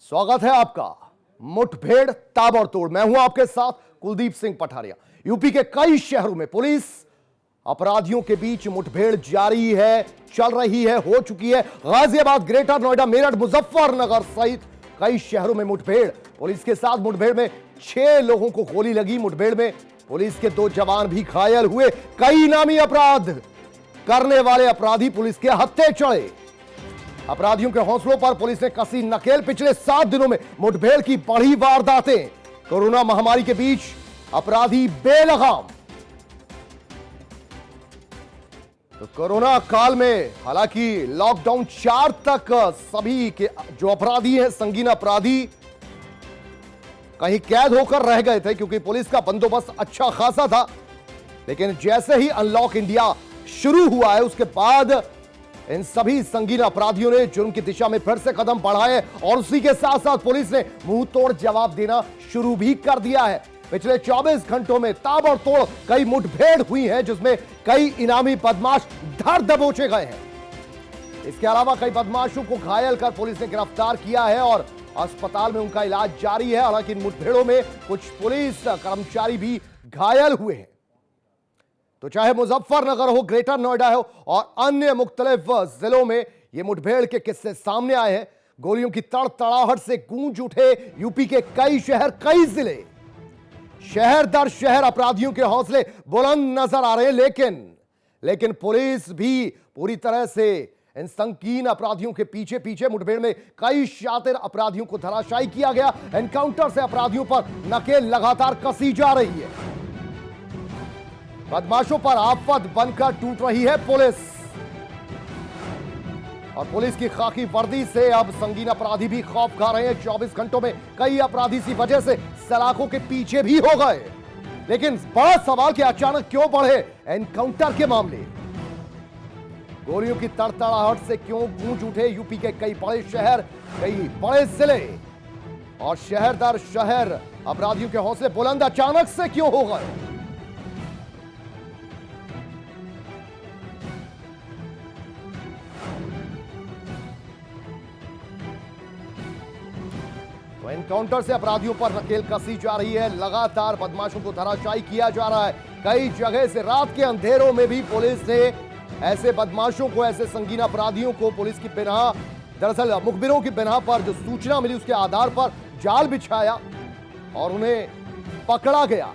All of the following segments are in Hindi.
स्वागत है आपका मुठभेड़ ताबड़तोड़। मैं हूं आपके साथ कुलदीप सिंह पठारिया। यूपी के कई शहरों में पुलिस अपराधियों के बीच मुठभेड़ जारी है, चल रही है, हो चुकी है। गाजियाबाद, ग्रेटर नोएडा, मेरठ, मुजफ्फरनगर सहित कई शहरों में मुठभेड़। पुलिस के साथ मुठभेड़ में 6 लोगों को गोली लगी। मुठभेड़ में पुलिस के 2 जवान भी घायल हुए। कई नामी अपराध करने वाले अपराधी पुलिस के हत्थे चढ़े। अपराधियों के हौसलों पर पुलिस ने कसी नकेल। पिछले 7 दिनों में मुठभेड़ की बढ़ी वारदातें। कोरोना महामारी के बीच अपराधी बेलगाम। तो कोरोना काल में हालांकि लॉकडाउन 4 तक सभी के जो अपराधी हैं, संगीन अपराधी, कहीं कैद होकर रह गए थे क्योंकि पुलिस का बंदोबस्त अच्छा खासा था। लेकिन जैसे ही अनलॉक इंडिया शुरू हुआ है उसके बाद इन सभी संगीन अपराधियों ने जुर्म की दिशा में फिर से कदम बढ़ाए और उसी के साथ साथ पुलिस ने मुंह तोड़ जवाब देना शुरू भी कर दिया है। पिछले 24 घंटों में ताबड़तोड़ कई मुठभेड़ हुई हैं जिसमें कई इनामी बदमाश धर दबोचे गए हैं। इसके अलावा कई बदमाशों को घायल कर पुलिस ने गिरफ्तार किया है और अस्पताल में उनका इलाज जारी है। हालांकि इन मुठभेड़ों में कुछ पुलिस कर्मचारी भी घायल हुए हैं। तो चाहे मुजफ्फरनगर हो, ग्रेटर नोएडा हो और अन्य मुख्तलिफ जिलों में ये मुठभेड़ के किस्से सामने आए हैं। गोलियों की तड़तड़ाहट से गूंज उठे यूपी के कई शहर, कई जिले। शहर दर शहर अपराधियों के हौसले बुलंद नजर आ रहे हैं। लेकिन पुलिस भी पूरी तरह से इन संगीन अपराधियों के पीछे पीछे। मुठभेड़ में कई शातिर अपराधियों को धराशायी किया गया। एनकाउंटर से अपराधियों पर नकेल लगातार कसी जा रही है। बदमाशों पर आफत बनकर टूट रही है पुलिस। और पुलिस की खाकी वर्दी से अब संगीन अपराधी भी खौफ खा रहे हैं। 24 घंटों में कई अपराधी इसी वजह से सलाखों के पीछे भी हो गए। लेकिन बड़ा सवाल कि अचानक क्यों बढ़े एनकाउंटर के मामले। गोलियों की तड़तड़ाहट से क्यों गूंज उठे यूपी के कई बड़े शहर, कई बड़े जिले और शहर दर शहर अपराधियों के हौसले बुलंद अचानक से क्यों हो गए। तो एनकाउंटर से अपराधियों पर नकेल कसी जा रही है। लगातार बदमाशों को धराशायी किया जा रहा है। कई जगह से रात के अंधेरों में भी पुलिस ने ऐसे बदमाशों को, ऐसे संगीन अपराधियों को पुलिस की बिना, दरअसल मुखबिरों की बिना पर जो सूचना मिली उसके आधार पर जाल बिछाया और उन्हें पकड़ा गया।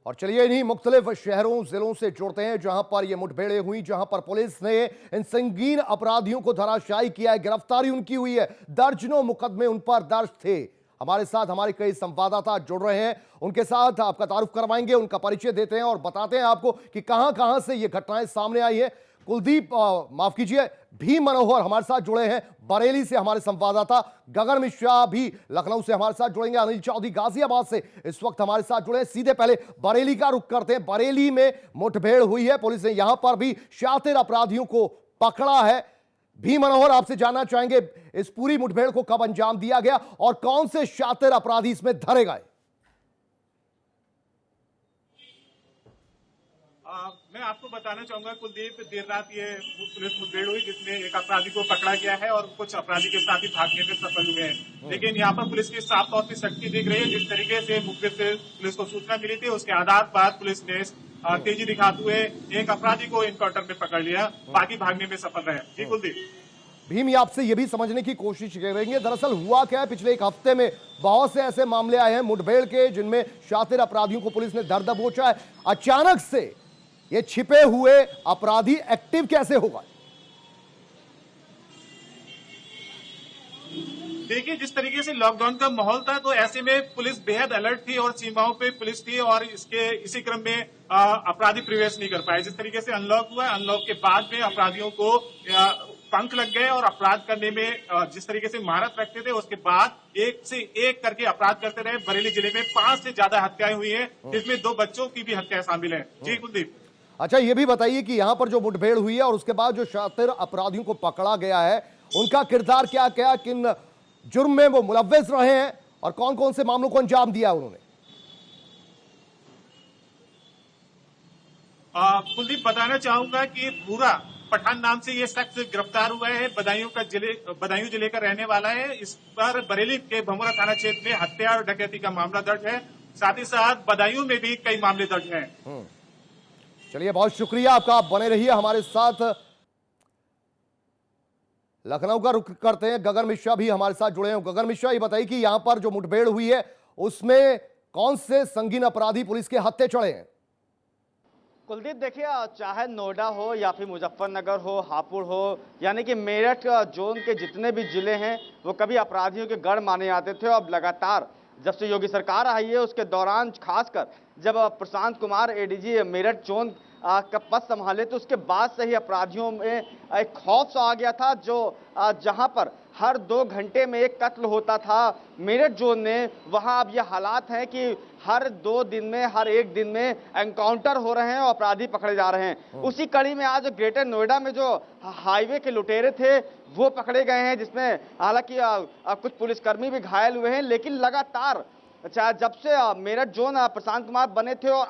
और चलिए इन्हीं मुख्तलिफ शहरों, जिलों से जुड़ते हैं जहां पर ये मुठभेड़ें हुई, जहां पर पुलिस ने इन संगीन अपराधियों को धराशायी किया है। गिरफ्तारी उनकी हुई है। दर्जनों मुकदमे उन पर दर्ज थे। हमारे साथ हमारे कई संवाददाता जुड़ रहे हैं, उनके साथ आपका तारुफ करवाएंगे, उनका परिचय देते हैं और बताते हैं आपको कि कहां कहां से ये घटनाएं सामने आई है। कुलदीप, माफ कीजिए, भीम मनोहर हमारे साथ जुड़े हैं बरेली से, हमारे संवाददाता गगन मिश्रा भी लखनऊ से हमारे साथ जुड़ेंगे। अनिल चौधरी गाजियाबाद से इस वक्त हमारे साथ जुड़े हैं। सीधे पहले बरेली का रुख करते हैं। बरेली में मुठभेड़ हुई है, पुलिस ने यहां पर भी शातिर अपराधियों को पकड़ा है। भीम मनोहर, आपसे जानना चाहेंगे इस पूरी मुठभेड़ को कब अंजाम दिया गया और कौन से शातिर अपराधी इसमें धरे गए। मैं आपको बताना चाहूंगा कुलदीप, देर रात ये पुलिस मुठभेड़ हुई जिसमें एक अपराधी को पकड़ा गया है और कुछ अपराधी के साथ ही भागने में सफल हुए हैं। लेकिन यहाँ पर पुलिस की साफ तौर पर सख्ती दिख रही है। जिस तरीके से मुखबिर से पुलिस को सूचना मिली थी उसके आधार पर पुलिस ने तेजी दिखाते हुए एक अपराधी को एनकाउंटर में पकड़ लिया, बाकी भागने में सफल रहे। जी कुलदीप। भीम, ये आपसे ये भी समझने की कोशिश करेंगे दरअसल हुआ क्या है। पिछले एक हफ्ते में बहुत से ऐसे मामले आए हैं मुठभेड़ के जिनमें शातिर अपराधियों को पुलिस ने धर दबोचा है। अचानक से ये छिपे हुए अपराधी एक्टिव कैसे होगा? देखिए, जिस तरीके से लॉकडाउन का माहौल था तो ऐसे में पुलिस बेहद अलर्ट थी और सीमाओं पे पुलिस थी और इसी क्रम में अपराधी प्रवेश नहीं कर पाए। जिस तरीके से अनलॉक हुआ, अनलॉक के बाद में अपराधियों को पंख लग गए और अपराध करने में जिस तरीके से महारत रखते थे उसके बाद एक से एक करके अपराध करते रहे। बरेली जिले में 5 से ज्यादा हत्याएं हुई हैं, जिसमें 2 बच्चों की भी हत्याएं शामिल हैं। जी कुलदीप। अच्छा, ये भी बताइए कि यहां पर जो मुठभेड़ हुई है और उसके बाद जो शातिर अपराधियों को पकड़ा गया है उनका किरदार क्या क्या, किन जुर्म में वो मुलव्विस रहे हैं और कौन कौन से मामलों को अंजाम दिया उन्होंने? कुलदीप, बताना चाहूंगा कि भूरा पठान नाम से ये शख्स गिरफ्तार हुआ है। बदायूं जिले का रहने वाला है। इस पर बरेली के भमोरा थाना क्षेत्र में हत्या और डकैती का मामला दर्ज है। साथ ही साथ बदायूं में भी कई मामले दर्ज हैं। चलिए, बहुत शुक्रिया आपका, आप बने रहिए हमारे साथ। लखनऊ का रुख करते हैं, गगन मिश्रा भी हमारे साथ जुड़े हैं। गगन मिश्रा, ये बताइए कि यहां पर जो मुठभेड़ हुई है उसमें कौन से संगीन अपराधी पुलिस के हत्थे चढ़े हैं? कुलदीप, देखिए, चाहे नोएडा हो या फिर मुजफ्फरनगर हो, हापुड़ हो, यानी कि मेरठ जोन के जितने भी जिले हैं वो कभी अपराधियों के गढ़ माने जाते थे। और लगातार जब से योगी सरकार आई है उसके दौरान, खासकर जब प्रशांत कुमार एडीजी मेरठ जोन का पद संभाले, तो उसके बाद से ही अपराधियों में एक खौफ सा आ गया था। जो जहां पर हर 2 घंटे में एक कत्ल होता था मेरठ जोन में, वहां अब ये हालात हैं कि हर 2 दिन में, हर 1 दिन में एनकाउंटर हो रहे हैं और अपराधी पकड़े जा रहे हैं। उसी कड़ी में आज ग्रेटर नोएडा में जो हाईवे के लुटेरे थे वो पकड़े गए हैं, जिसमें हालांकि कुछ पुलिसकर्मी भी घायल हुए हैं। लेकिन लगातार जब से मेरठ जोन प्रशांत कुमार बने थे और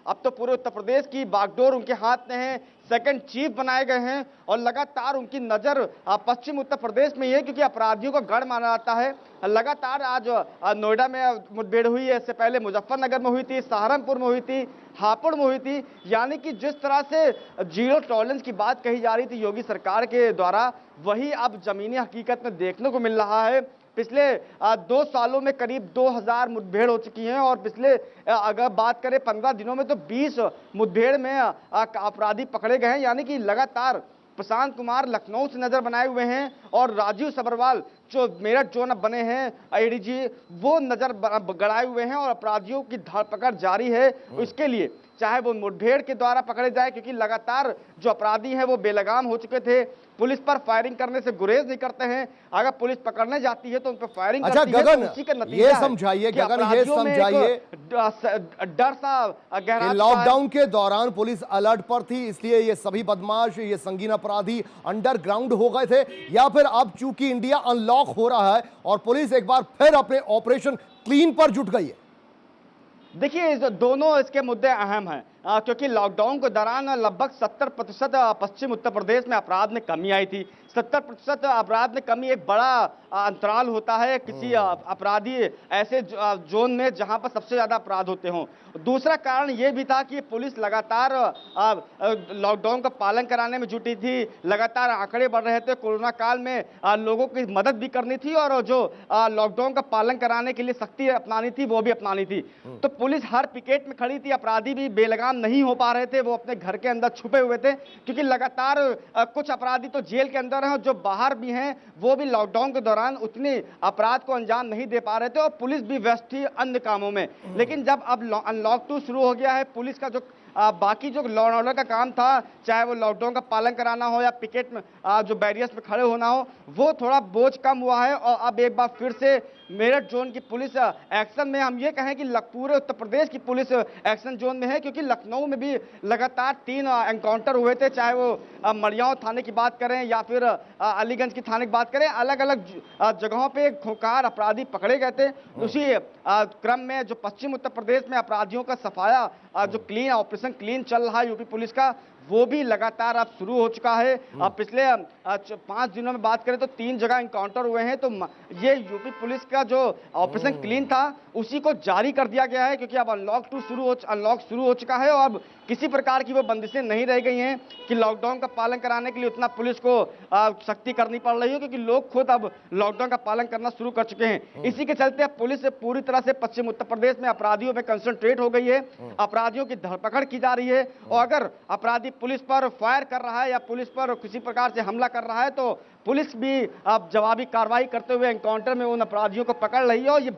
अब तो पूरे उत्तर प्रदेश की बागडोर उनके हाथ में है, सेकंड चीफ बनाए गए हैं और लगातार उनकी नजर पश्चिम उत्तर प्रदेश में ही है, क्योंकि अपराधियों का गढ़ माना जाता है। लगातार आज नोएडा में मुठभेड़ हुई है, इससे पहले मुजफ्फरनगर में हुई थी, सहारनपुर में हुई थी, हापुड़ में हुई थी। यानी कि जिस तरह से जीरो टॉलरेंस की बात कही जा रही थी योगी सरकार के द्वारा, वही अब जमीनी हकीकत में देखने को मिल रहा है। पिछले 2 सालों में करीब 2000 मुठभेड़ हो चुकी हैं और पिछले अगर बात करें 15 दिनों में तो 20 मुठभेड़ में अपराधी पकड़े गए हैं। यानी कि लगातार प्रशांत कुमार लखनऊ से नजर बनाए हुए हैं और राजीव सब्रवाल जो मेरठ जोन बने हैं एडीजी, वो नजर गड़ाए हुए हैं और अपराधियों की धरपकड़ जारी है। इसके लिए चाहे वो मुठभेड़ के द्वारा पकड़े जाए, क्योंकि लगातार जो अपराधी हैं वो बेलगाम हो चुके थे, पुलिस पर फायरिंग करने से गुरेज नहीं करते हैं। अगर पुलिस पकड़ने जाती है तो उन पर फायरिंग करती है, तो उसी का नतीजा ये समझाइए, गगन ये समझाइए, डर सा गहरा लॉकडाउन के दौरान पुलिस अलर्ट पर थी, इसलिए ये सभी बदमाश, ये संगीन अपराधी अंडरग्राउंड हो गए थे, या फिर अब चूंकि इंडिया अनलॉक हो रहा है और पुलिस एक बार फिर अपने ऑपरेशन क्लीन पर जुट गई है? देखिए, दोनों इसके मुद्दे अहम हैं, क्योंकि लॉकडाउन के दौरान लगभग 70% पश्चिम उत्तर प्रदेश में अपराध में कमी आई थी। 70% अपराध में कमी एक बड़ा अंतराल होता है किसी अपराधी ऐसे जोन में जहां पर सबसे ज्यादा अपराध होते हों। दूसरा कारण यह भी था कि पुलिस लगातार लॉकडाउन का पालन कराने में जुटी थी, लगातार आंकड़े बढ़ रहे थे। कोरोना काल में लोगों की मदद भी करनी थी और जो लॉकडाउन का पालन कराने के लिए सख्ती अपनानी थी वो भी अपनानी थी। तो पुलिस हर पिकेट में खड़ी थी। अपराधी भी बेलगाम नहीं हो पा रहे थे, वो अपने घर के अंदर छुपे हुए थे, क्योंकि लगातार कुछ अपराधी तो जेल के अंदर हैं और जो बाहर भी हैं वो भी लॉकडाउन के दौरान उतने अपराध को अंजाम नहीं दे पा रहे थे और पुलिस भी व्यस्त थी अन्य कामों में। लेकिन जब अब अनलॉक 2 शुरू हो गया है, पुलिस का जो बाकी जो लॉ एंड ऑर्डर का काम था, चाहे वो लॉकडाउन का पालन कराना हो या पिकेट में जो बैरियर्स में खड़े होना हो, वो थोड़ा बोझ कम हुआ है। और अब एक बार फिर से मेरठ जोन की पुलिस एक्शन में, हम ये कहें कि पूरे उत्तर प्रदेश की पुलिस एक्शन जोन में है, क्योंकि लखनऊ में भी लगातार 3 एनकाउंटर हुए थे, चाहे वो मड़ियाव थाने की बात करें या फिर अलीगंज की थाने की बात करें। अलग अलग जगहों पे खूंखार अपराधी पकड़े गए थे। उसी क्रम में जो पश्चिम उत्तर प्रदेश में अपराधियों का सफाया, जो क्लीन ऑपरेशन क्लीन चल रहा है यूपी पुलिस का, वो भी लगातार अब शुरू हो चुका है। पिछले 5 दिनों में बात करें तो 3 जगह इनकाउंटर हुए हैं। तो ये यूपी पुलिस का जो ऑपरेशन क्लीन था उसी को जारी कर दिया गया है, क्योंकि अब अनलॉक शुरू हो चुका है और अब किसी प्रकार की वो बंदिशें नहीं रह गई हैं कि लॉकडाउन का पालन कराने के लिए उतना पुलिस को सख्ती करनी पड़ रही है, क्योंकि लोग खुद अब लॉकडाउन का पालन करना शुरू कर चुके हैं। इसी के चलते अब पुलिस पूरी तरह से पश्चिम उत्तर प्रदेश में अपराधियों पर कंसंट्रेट हो गई है, अपराधियों की धरपकड़ की जा रही है। और अगर अपराधी पुलिस पर फायर कर रहा है या पुलिस पर किसी प्रकार से हमला कर रहा है तो पुलिस भी अब जवाबी कार्रवाई करते हुए एनकाउंटर में उन अपराधियों को पकड़ रही है। और ये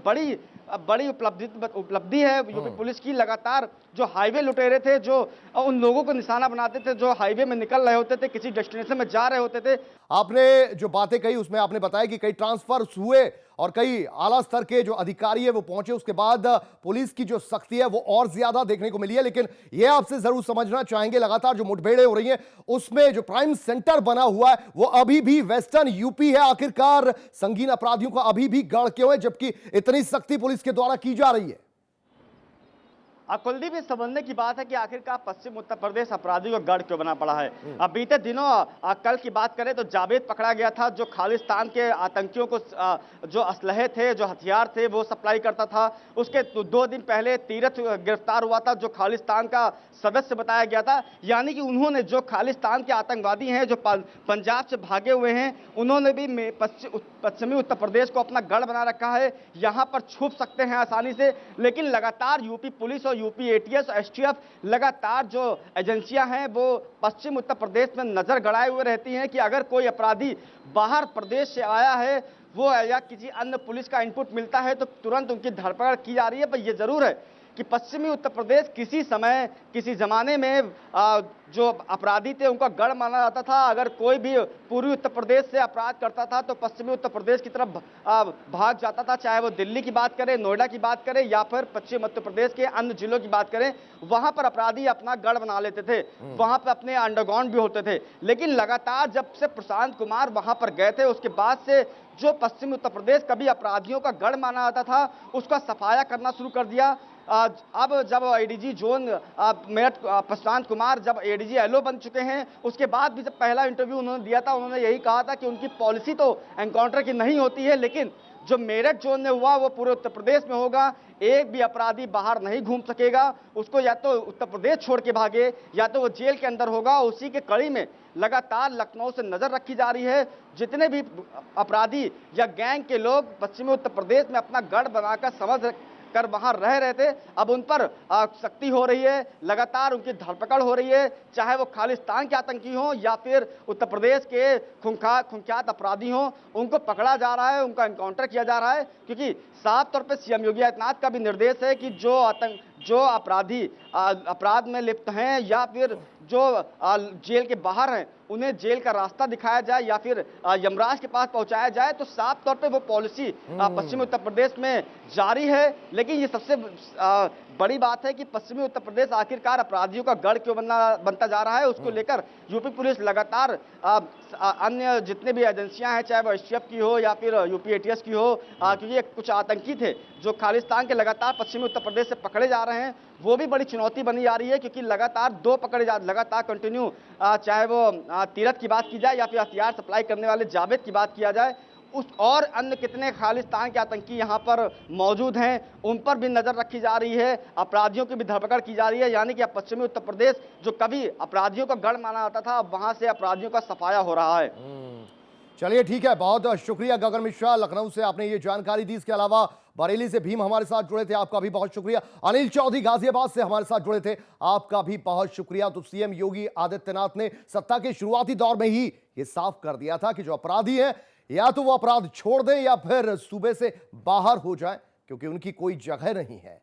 बड़ी उपलब्धि है यूपी पुलिस की। लगातार जो हाईवे लुटेरे थे, जो उन लोगों को निशाना बनाते थे जो हाईवे में निकल रहे होते थे, किसी डेस्टिनेशन में जा रहे होते थे। आपने जो बातें कही उसमें आपने बताया कि कई ट्रांसफर हुए और कई आला स्तर के जो अधिकारी है वो पहुंचे, उसके बाद पुलिस की जो सख्ती है वो और ज्यादा देखने को मिली है। लेकिन ये आपसे जरूर समझना चाहेंगे, लगातार जो मुठभेड़ें हो रही हैं उसमें जो प्राइम सेंटर बना हुआ है वो अभी भी वेस्टर्न यूपी है। आखिरकार संगीन अपराधियों को अभी भी गढ़ क्यों है, जबकि इतनी सख्ती पुलिस के द्वारा की जा रही है? कुलदीप, इस समझने की बात है कि आखिरकार पश्चिम उत्तर प्रदेश अपराधियों का गढ़ क्यों बना पड़ा है। अब बीते दिनों कल की बात करें तो जावेद पकड़ा गया था, जो खालिस्तान के आतंकियों को जो असलहे थे, जो हथियार थे, वो सप्लाई करता था। उसके 2 दिन पहले तीरथ गिरफ्तार हुआ था, जो खालिस्तान का सदस्य बताया गया था। यानी कि उन्होंने, जो खालिस्तान के आतंकवादी हैं, जो पंजाब से भागे हुए हैं, उन्होंने भी पश्चिमी उत्तर प्रदेश को अपना गढ़ बना रखा है। यहाँ पर छुप सकते हैं आसानी से, लेकिन लगातार यूपी पुलिस और यूपी एटीएस और एसटीएफ लगातार जो एजेंसियां हैं वो पश्चिम उत्तर प्रदेश में नजर गड़ाए हुए रहती हैं कि अगर कोई अपराधी बाहर प्रदेश से आया है वो या किसी अन्य पुलिस का इनपुट मिलता है तो तुरंत उनकी धरपकड़ की जा रही है। पर यह जरूर है कि पश्चिमी उत्तर प्रदेश किसी समय, किसी जमाने में जो अपराधी थे उनका गढ़ माना जाता था। अगर कोई भी पूर्वी उत्तर प्रदेश से अपराध करता था तो पश्चिमी उत्तर प्रदेश की तरफ भाग जाता था, चाहे वो दिल्ली की बात करें, नोएडा की बात करें या फिर पश्चिम उत्तर प्रदेश के अन्य जिलों की बात करें। वहां पर अपराधी अपना गढ़ बना लेते थे, वहां पर अपने अंडरग्राउंड भी होते थे। लेकिन लगातार जब से प्रशांत कुमार वहां पर गए थे उसके बाद से जो पश्चिमी उत्तर प्रदेश कभी अपराधियों का गढ़ माना जाता था उसका सफाया करना शुरू कर दिया। अब जब एडीजी जोन मेरठ प्रशांत कुमार जब एडीजी एलओ बन चुके हैं, उसके बाद भी जब पहला इंटरव्यू उन्होंने दिया था उन्होंने यही कहा था कि उनकी पॉलिसी तो एनकाउंटर की नहीं होती है, लेकिन जो मेरठ जोन में हुआ वो पूरे उत्तर प्रदेश में होगा। एक भी अपराधी बाहर नहीं घूम सकेगा, उसको या तो उत्तर प्रदेश छोड़ के भागे या तो वो जेल के अंदर होगा। उसी के कड़ी में लगातार लखनऊ से नजर रखी जा रही है। जितने भी अपराधी या गैंग के लोग पश्चिमी उत्तर प्रदेश में अपना गढ़ बनाकर समझ कर वहां रह रहे थे, अब उन पर सख्ती हो रही है, लगातार उनकी धरपकड़ हो रही है, चाहे वो खालिस्तान के आतंकी हों या फिर उत्तर प्रदेश के खुंख्यात अपराधी हों, उनको पकड़ा जा रहा है, उनका एनकाउंटर किया जा रहा है। क्योंकि साफ तौर पर सीएम योगी आदित्यनाथ का भी निर्देश है कि जो अपराधी अपराध में लिप्त हैं या फिर जो जेल के बाहर हैं उन्हें जेल का रास्ता दिखाया जाए या फिर यमराज के पास पहुंचाया जाए। तो साफ तौर पे वो पॉलिसी पश्चिमी उत्तर प्रदेश में जारी है। लेकिन ये सबसे बड़ी बात है कि पश्चिमी उत्तर प्रदेश आखिरकार अपराधियों का गढ़ क्यों बनता जा रहा है, उसको लेकर यूपी पुलिस लगातार अन्य जितने भी एजेंसियां हैं, चाहे वो एसटीएफ की हो या फिर यूपी एटीएस की हो, क्योंकि कुछ आतंकी थे जो खालिस्तान के लगातार पश्चिमी उत्तर प्रदेश से पकड़े जा रहे हैं, वो भी बड़ी चुनौती बनी जा रही है। क्योंकि लगातार कंटिन्यू, चाहे वो तीरथ की बात की जाए या फिर हथियार सप्लाई करने वाले जावेद की बात किया जाए, उस और अन्य कितने खालिस्तान के आतंकी यहाँ पर मौजूद हैं उन पर भी नजर रखी जा रही है, अपराधियों की भी धरपकड़ की जा रही है। यानी कि अब पश्चिमी उत्तर प्रदेश जो कभी अपराधियों का गढ़ माना जाता था, अब वहां से अपराधियों का सफाया हो रहा है। चलिए ठीक है, बहुत शुक्रिया गगन मिश्रा, लखनऊ से आपने ये जानकारी दी। इसके अलावा बरेली से भीम हमारे साथ जुड़े थे, आपका भी बहुत शुक्रिया। अनिल चौधरी गाजियाबाद से हमारे साथ जुड़े थे, आपका भी बहुत शुक्रिया। तो सीएम योगी आदित्यनाथ ने सत्ता के शुरुआती दौर में ही ये साफ कर दिया था कि जो अपराधी हैं या तो वो अपराध छोड़ दें या फिर सूबे से बाहर हो जाएं, क्योंकि उनकी कोई जगह नहीं है।